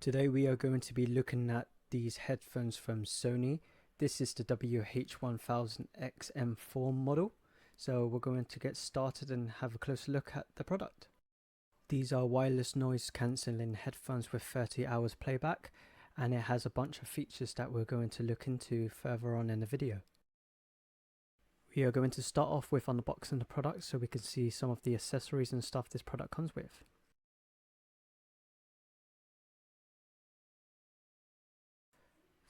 Today we are going to be looking at these headphones from Sony. This is the WH-1000XM4 model. So we're going to get started and have a closer look at the product. These are wireless noise cancelling headphones with 30 hours playback, and it has a bunch of features that we're going to look into further on in the video. We are going to start off with unboxing the product so we can see some of the accessories and stuff this product comes with.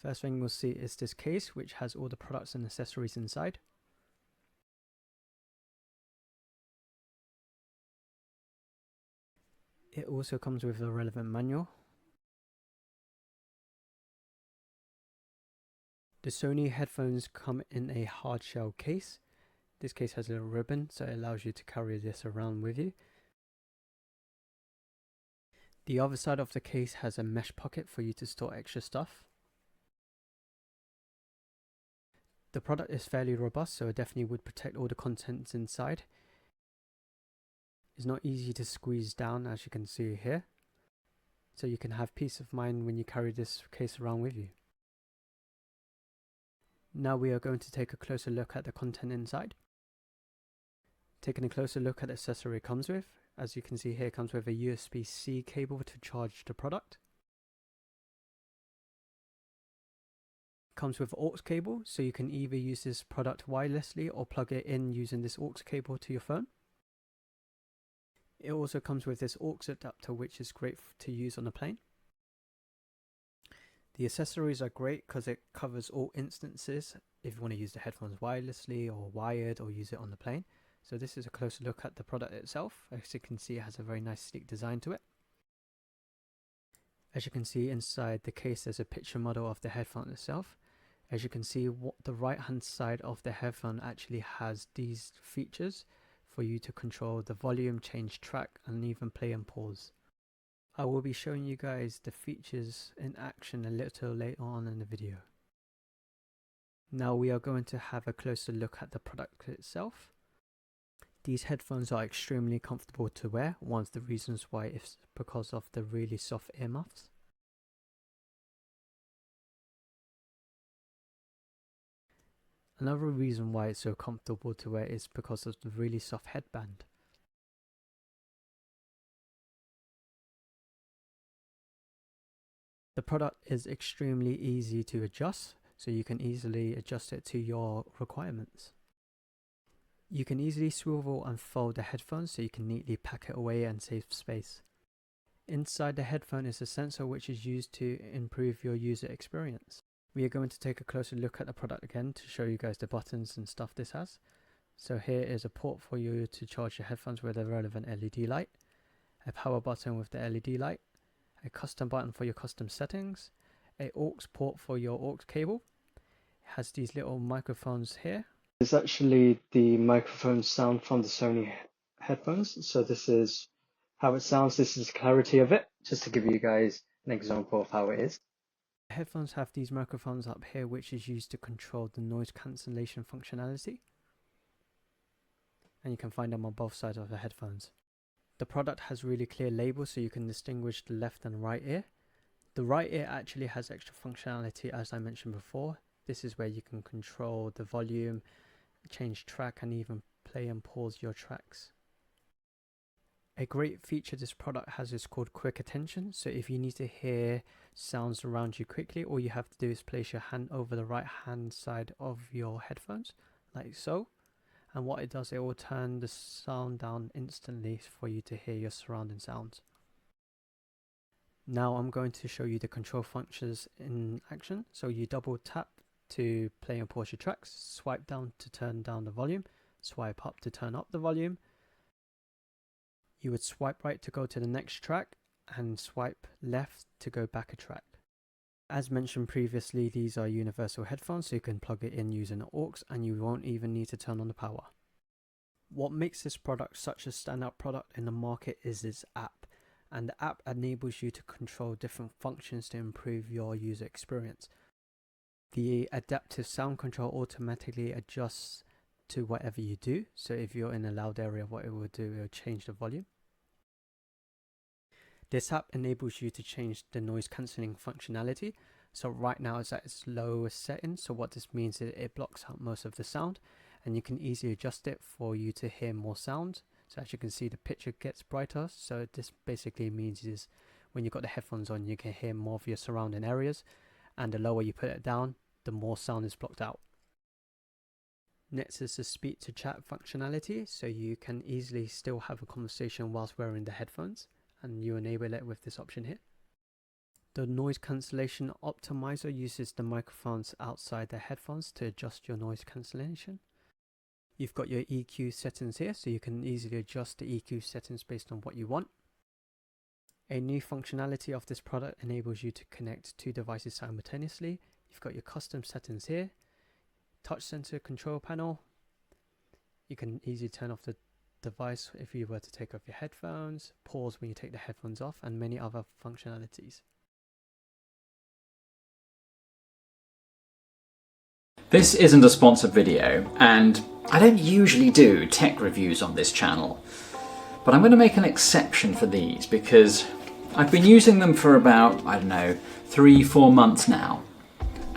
First thing we'll see is this case, which has all the products and accessories inside. It also comes with a relevant manual. The Sony headphones come in a hard shell case. This case has a little ribbon, so it allows you to carry this around with you. The other side of the case has a mesh pocket for you to store extra stuff. The product is fairly robust, so it definitely would protect all the contents inside. It's not easy to squeeze down, as you can see here, so you can have peace of mind when you carry this case around with you. Now we are going to take a closer look at the content inside. Taking a closer look at the accessory it comes with. As you can see here, it comes with a USB-C cable to charge the product. Comes with aux cable, so you can either use this product wirelessly or plug it in using this aux cable to your phone. It also comes with this aux adapter, which is great to use on a plane. The accessories are great because it covers all instances if you want to use the headphones wirelessly or wired or use it on the plane. So this is a closer look at the product itself. As you can see, it has a very nice sleek design to it. As you can see inside the case, there's a picture model of the headphone itself. As you can see, the right hand side of the headphone actually has these features for you to control the volume, change track, and even play and pause. I will be showing you guys the features in action a little later on in the video. Now we are going to have a closer look at the product itself. These headphones are extremely comfortable to wear. One of the reasons why is because of the really soft earmuffs. Another reason why it's so comfortable to wear is because of the really soft headband. The product is extremely easy to adjust, so you can easily adjust it to your requirements. You can easily swivel and fold the headphones so you can neatly pack it away and save space. Inside the headphone is a sensor which is used to improve your user experience. We are going to take a closer look at the product again to show you guys the buttons and stuff this has. So here is a port for you to charge your headphones with a relevant LED light, a power button with the LED light, a custom button for your custom settings, a aux port for your aux cable. It has these little microphones here. It's actually the microphone sound from the Sony headphones. So this is how it sounds. This is the clarity of it, just to give you guys an example of how it is. The headphones have these microphones up here, which is used to control the noise cancellation functionality. And you can find them on both sides of the headphones. The product has really clear labels so you can distinguish the left and right ear. The right ear actually has extra functionality, as I mentioned before. This is where you can control the volume, change track, and even play and pause your tracks. A great feature this product has is called quick attention. So if you need to hear sounds around you quickly, all you have to do is place your hand over the right hand side of your headphones, like so. And what it does, it will turn the sound down instantly for you to hear your surrounding sounds. Now I'm going to show you the control functions in action. So you double tap to play and pause your tracks, swipe down to turn down the volume, swipe up to turn up the volume. You would swipe right to go to the next track and swipe left to go back a track. As mentioned previously, these are universal headphones, so you can plug it in using an aux and you won't even need to turn on the power. What makes this product such a standout product in the market is its app, and the app enables you to control different functions to improve your user experience. The adaptive sound control automatically adjusts to whatever you do. So if you're in a loud area, what it will do, it will change the volume. This app enables you to change the noise cancelling functionality. So right now it's at its lowest setting. So what this means is it blocks out most of the sound, and you can easily adjust it for you to hear more sound. So as you can see, the picture gets brighter. So this basically means is when you've got the headphones on, you can hear more of your surrounding areas, and the lower you put it down, the more sound is blocked out. Next is the speak to chat functionality. So you can easily still have a conversation whilst wearing the headphones, and you enable it with this option here. The noise cancellation optimizer uses the microphones outside the headphones to adjust your noise cancellation. You've got your EQ settings here, so you can easily adjust the EQ settings based on what you want. A new functionality of this product enables you to connect two devices simultaneously. You've got your custom settings here, touch sensor control panel. You can easily turn off the device if you were to take off your headphones, pause when you take the headphones off, and many other functionalities. This isn't a sponsored video, and I don't usually do tech reviews on this channel, but I'm going to make an exception for these because I've been using them for about, 3-4 months now,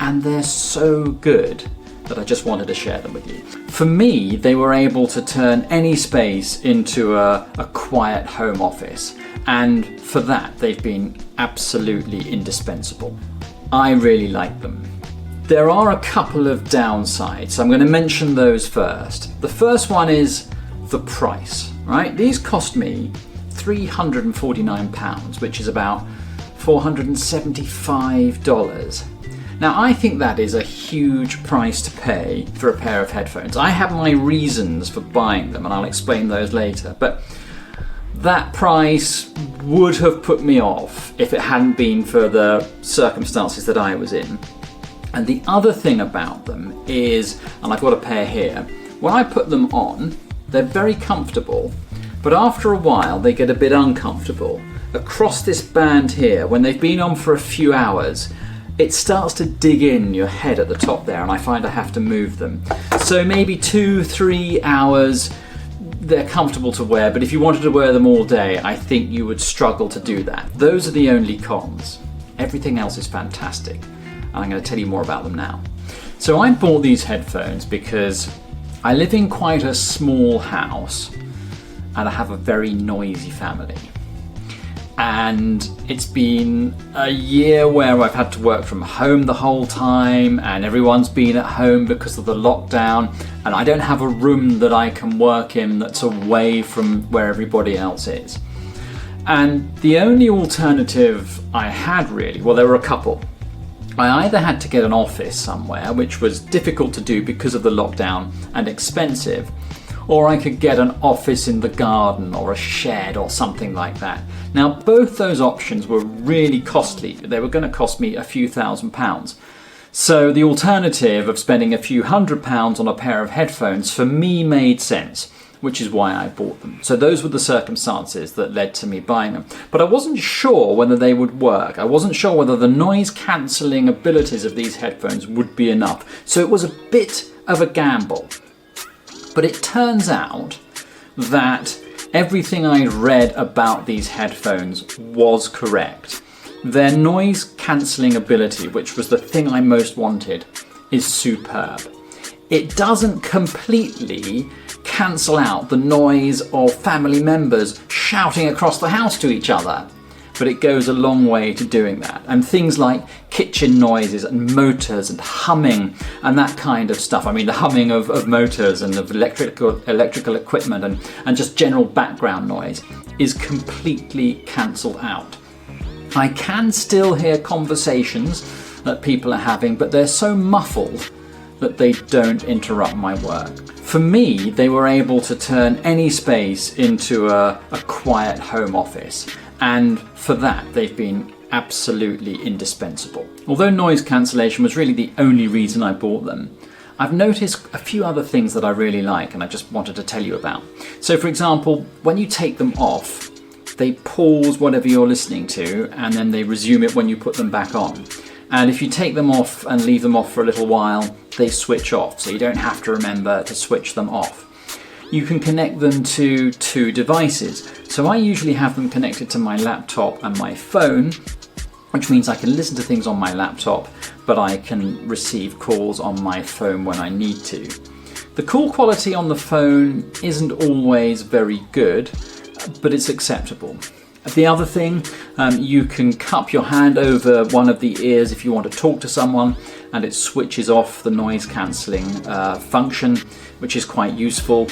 and they're so good that I just wanted to share them with you. For me, they were able to turn any space into a quiet home office, and for that they've been absolutely indispensable. I really like them. There are a couple of downsides, so I'm going to mention those first. The first one is the price, right? These cost me £349, which is about $475. Now, I think that is a huge price to pay for a pair of headphones. I have my reasons for buying them, and I'll explain those later, but that price would have put me off if it hadn't been for the circumstances that I was in. And the other thing about them is, and I've got a pair here, when I put them on, they're very comfortable, but after a while they get a bit uncomfortable. Across this band here, when they've been on for a few hours, it starts to dig in your head at the top there, and I find I have to move them. So maybe 2-3 hours, they're comfortable to wear, but if you wanted to wear them all day, I think you would struggle to do that. Those are the only cons. Everything else is fantastic. And I'm going to tell you more about them now. So I bought these headphones because I live in quite a small house and I have a very noisy family. And it's been a year where I've had to work from home the whole time, and everyone's been at home because of the lockdown, and I don't have a room that I can work in that's away from where everybody else is. And the only alternative I had really, well, there were a couple. I either had to get an office somewhere, which was difficult to do because of the lockdown and expensive, or I could get an office in the garden or a shed or something like that. Now, both those options were really costly. They were going to cost me a few £1,000s. So the alternative of spending a few £100s on a pair of headphones for me made sense, which is why I bought them. So those were the circumstances that led to me buying them. But I wasn't sure whether they would work. I wasn't sure whether the noise cancelling abilities of these headphones would be enough. So it was a bit of a gamble. But it turns out that everything I read about these headphones was correct. Their noise cancelling ability, which was the thing I most wanted, is superb. It doesn't completely cancel out the noise of family members shouting across the house to each other, but it goes a long way to doing that. And things like kitchen noises and motors and humming and that kind of stuff. I mean, the humming of motors and of electrical equipment and just general background noise is completely cancelled out. I can still hear conversations that people are having, but they're so muffled that they don't interrupt my work. For me, they were able to turn any space into a quiet home office, and for that they've been absolutely indispensable. Although noise cancellation was really the only reason I bought them, I've noticed a few other things that I really like and I just wanted to tell you about. So for example, when you take them off, they pause whatever you're listening to and then they resume it when you put them back on. And if you take them off and leave them off for a little while, they switch off, so you don't have to remember to switch them off. you can connect them to two devices. So I usually have them connected to my laptop and my phone, which means I can listen to things on my laptop, but I can receive calls on my phone when I need to. The call quality on the phone isn't always very good, but it's acceptable. The other thing, you can cup your hand over one of the ears if you want to talk to someone, and it switches off the noise cancelling function, which is quite useful.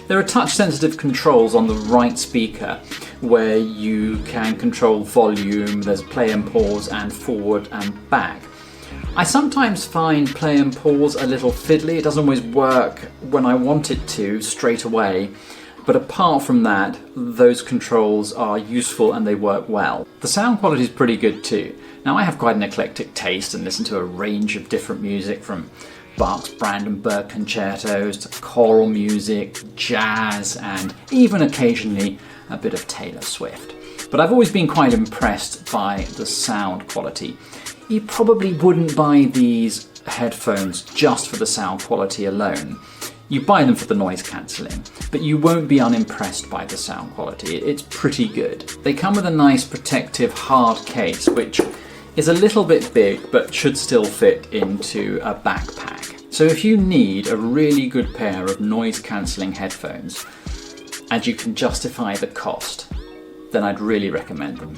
There are touch sensitive controls on the right speaker where you can control volume. There's play and pause and forward and back. I sometimes find play and pause a little fiddly. It doesn't always work when I want it to straight away. But apart from that, those controls are useful and they work well. The sound quality is pretty good too. Now, I have quite an eclectic taste and listen to a range of different music, from Bach's Brandenburg concertos to choral music, jazz, and even occasionally a bit of Taylor Swift. But I've always been quite impressed by the sound quality. You probably wouldn't buy these headphones just for the sound quality alone. You buy them for the noise cancelling, but you won't be unimpressed by the sound quality. It's pretty good. They come with a nice protective hard case, which is a little bit big, but should still fit into a backpack. So if you need a really good pair of noise cancelling headphones, and you can justify the cost, then I'd really recommend them.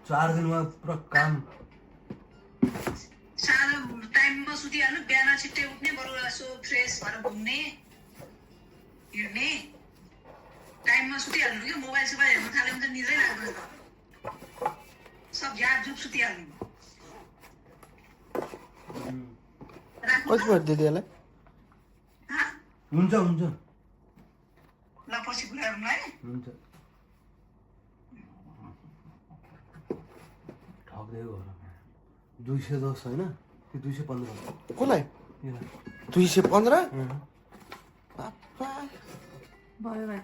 चार दिन में पूरा काम सानो टाइममा सुतिहाल्नु, बिहान छिट्टै उठ्ने, बरु यसो फ्रेस भएर घुम्ने हिँड्ने, टाइममा सुतिहाल्नु कि मोबाइल सोबाइल हेर्नु थाल्यो भने त निद्रै लाग्दैन त, सब झ्यापझुप सुतिहाल्नु। कति भयो दिदीलाई? हुन्छ हुन्छ ल पछि बोलाउँ है। हुन्छ ठग्दै हो 210 हैन कि 215 कसलाई 215 अँ बाप्पा भयो भाइ।